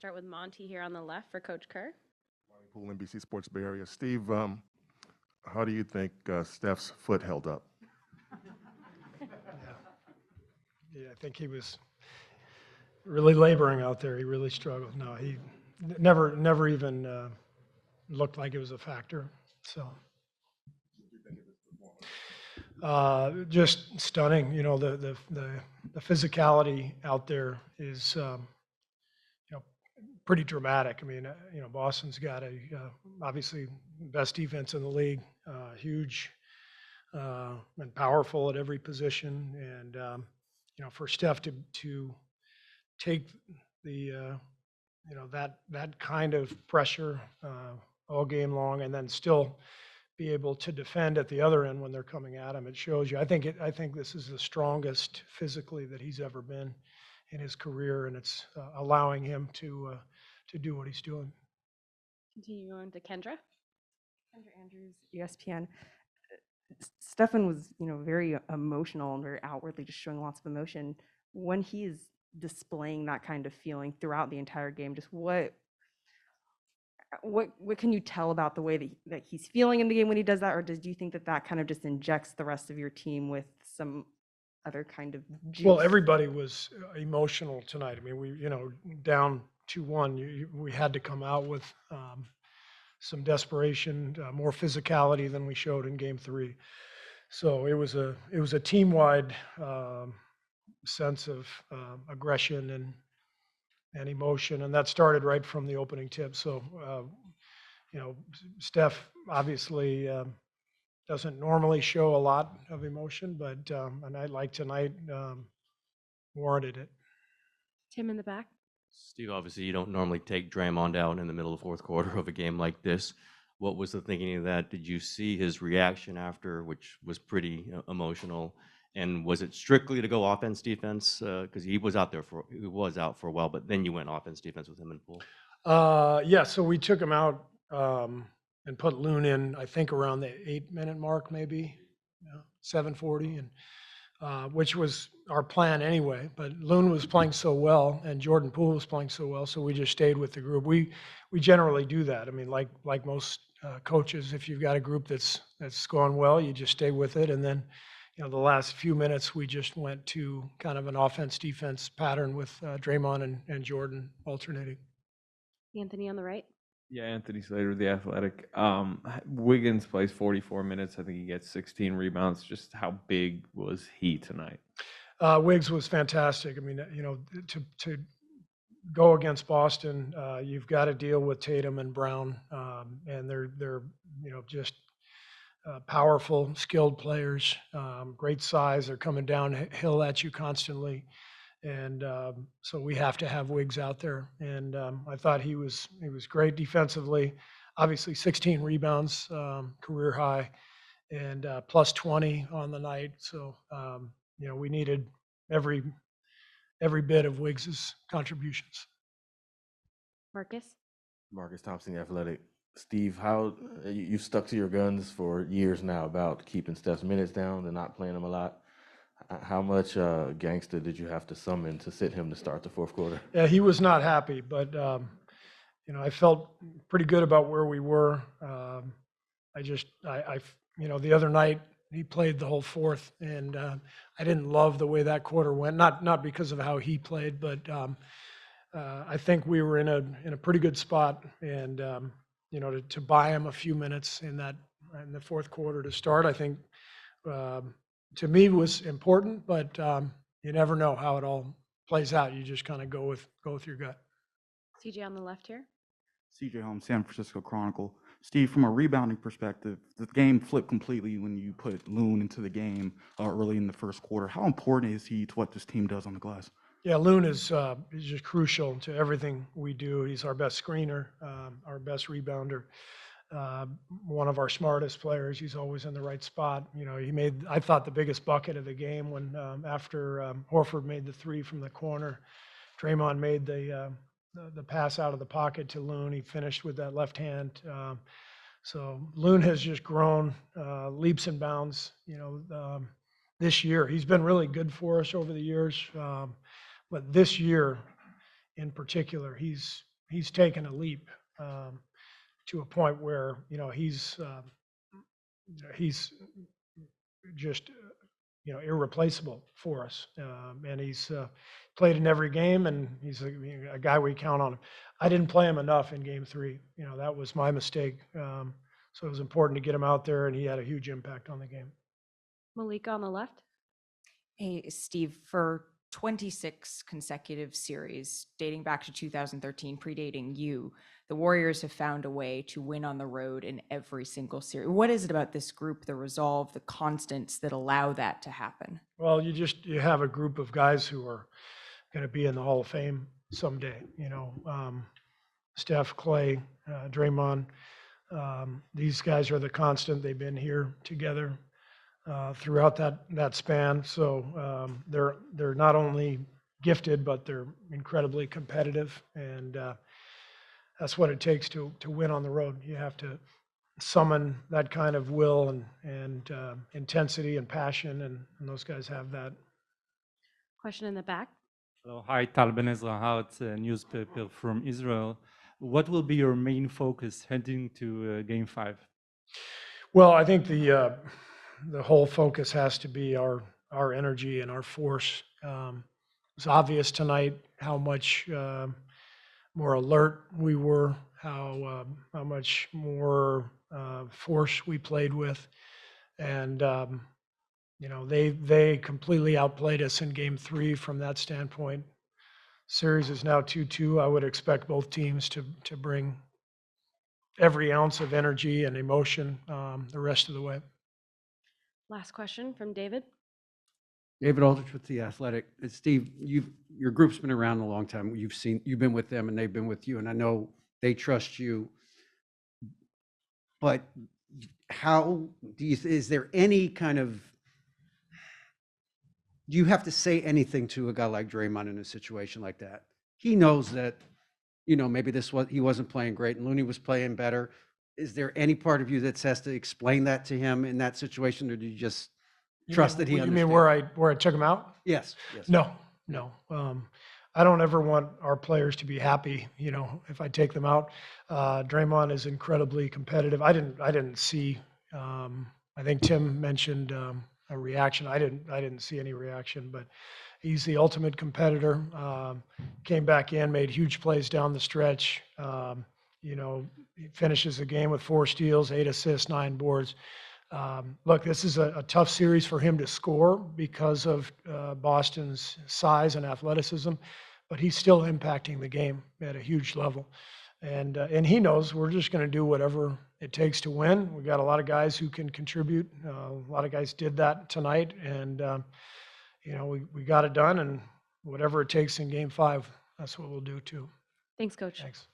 start with Monty here on the left for Coach Kerr. Pool, NBC Sports Bay Area. Steve, how do you think Steph's foot held up? Yeah, I think he was really laboring out there. He really struggled. No, he never even looked like it was a factor. So just stunning. You know, the physicality out there is pretty dramatic. I mean, Boston's got obviously best defense in the league, huge and powerful at every position, and for Steph to take the that kind of pressure all game long, and then still be able to defend at the other end when they're coming at him. It shows you. I think this is the strongest physically that he's ever been in his career, and it's allowing him to do what he's doing. Continue on to Kendra. Kendra Andrews, ESPN. Stefan was, very emotional and very outwardly just showing lots of emotion. When he is displaying that kind of feeling throughout the entire game, just what can you tell about the way that he's feeling in the game when he does that, or do you think that kind of just injects the rest of your team with some other kind of juice? Well, everybody was emotional tonight. I mean, we, down 2-1, we had to come out with some desperation, more physicality than we showed in Game 3. So it was a team-wide sense of aggression and emotion, and that started right from the opening tip. So, Steph obviously doesn't normally show a lot of emotion, but a night like tonight warranted it. Tim in the back. Steve, obviously you don't normally take Draymond out in the middle of the fourth quarter of a game like this. What was the thinking of that? Did you see his reaction after, which was pretty emotional? And was it strictly to go offense defense? Because he was out for a while, but then you went offense defense with him in pool. Yeah, so we took him out and put Loon in, I think around the 8-minute mark, maybe 7:40, and which was our plan anyway. But Loon was playing so well, and Jordan Poole was playing so well, so we just stayed with the group. We generally do that. I mean, like most coaches, if you've got a group that's going well, you just stay with it, and then the last few minutes we just went to kind of an offense-defense pattern with Draymond and Jordan alternating. Anthony on the right. Yeah, Anthony Slater, The Athletic. Wiggins plays 44 minutes. I think he gets 16 rebounds. Just how big was he tonight? Wiggs was fantastic. I mean, to go against Boston, you've got to deal with Tatum and Brown, and they're just powerful, skilled players, great size. They're coming downhill at you constantly. And so we have to have Wiggs out there. And I thought he was great defensively. Obviously, 16 rebounds, career high, and plus 20 on the night. So we needed every bit of Wiggs's contributions. Marcus. Marcus Thompson, The Athletic. Steve, how you've stuck to your guns for years now about keeping Steph's minutes down and not playing him a lot. How much gangster did you have to summon to sit him to start the fourth quarter? Yeah, he was not happy, but I felt pretty good about where we were. The other night he played the whole fourth, and I didn't love the way that quarter went. Not because of how he played, but I think we were in a pretty good spot, and to buy him a few minutes in the fourth quarter to start, I think. To me was important, but you never know how it all plays out. You just kind of go with your gut. CJ on the left here. CJ Holmes, San Francisco Chronicle. Steve, from a rebounding perspective, the game flipped completely when you put Loon into the game early in the first quarter. How important is he to what this team does on the glass? Yeah, Loon is just crucial to everything we do. He's our best screener, our best rebounder. One of our smartest players. He's always in the right spot. He made, I thought, the biggest bucket of the game when after Horford made the three from the corner. Draymond made the pass out of the pocket to Loon. He finished with that left hand. So Loon has just grown leaps and bounds. This year he's been really good for us over the years, but this year in particular, he's he's taken a leap to a point where, he's just, irreplaceable for us. And he's played in every game, and he's a guy we count on. I didn't play him enough in game 3. That was my mistake. So it was important to get him out there, and he had a huge impact on the game. Malika on the left. Hey, Steve, for 26 consecutive series dating back to 2013, predating you, the Warriors have found a way to win on the road in every single series. What is it about this group, the resolve, the constants that allow that to happen? Well, you have a group of guys who are going to be in the Hall of Fame someday. Steph, Clay, Draymond. These guys are the constant. They've been here together throughout that span. So they're not only gifted, but they're incredibly competitive, and that's what it takes to win on the road. You have to summon that kind of will and intensity and passion, and those guys have that. Question in the back. Hello, hi, Tal Ben Ezra Hart, a newspaper from Israel. What will be your main focus heading to Game 5? Well, I think the whole focus has to be our energy and our force. It's obvious tonight how much more alert we were, how much more force we played with, and they completely outplayed us in game 3 from that standpoint. Series is now 2-2. I would expect both teams to bring every ounce of energy and emotion the rest of the way. Last question from David. David Aldrich with The Athletic. Steve, your group's been around a long time. You've been with them and they've been with you, and I know they trust you. But is there any kind of, do you have to say anything to a guy like Draymond in a situation like that? He knows that, maybe he wasn't playing great and Looney was playing better. Is there any part of you that has to explain that to him in that situation, or do you just trust that he understands? You mean where I took him out? Yes. No. I don't ever want our players to be happy, if I take them out. Draymond is incredibly competitive. I didn't see, I think Tim mentioned a reaction. I didn't see any reaction, but he's the ultimate competitor. Came back in, made huge plays down the stretch. He finishes the game with 4 steals, 8 assists, 9 boards. Look, this is a tough series for him to score because of Boston's size and athleticism, but he's still impacting the game at a huge level. And he knows we're just going to do whatever it takes to win. We got a lot of guys who can contribute. A lot of guys did that tonight, and we got it done. And whatever it takes in Game 5, that's what we'll do too. Thanks, Coach. Thanks.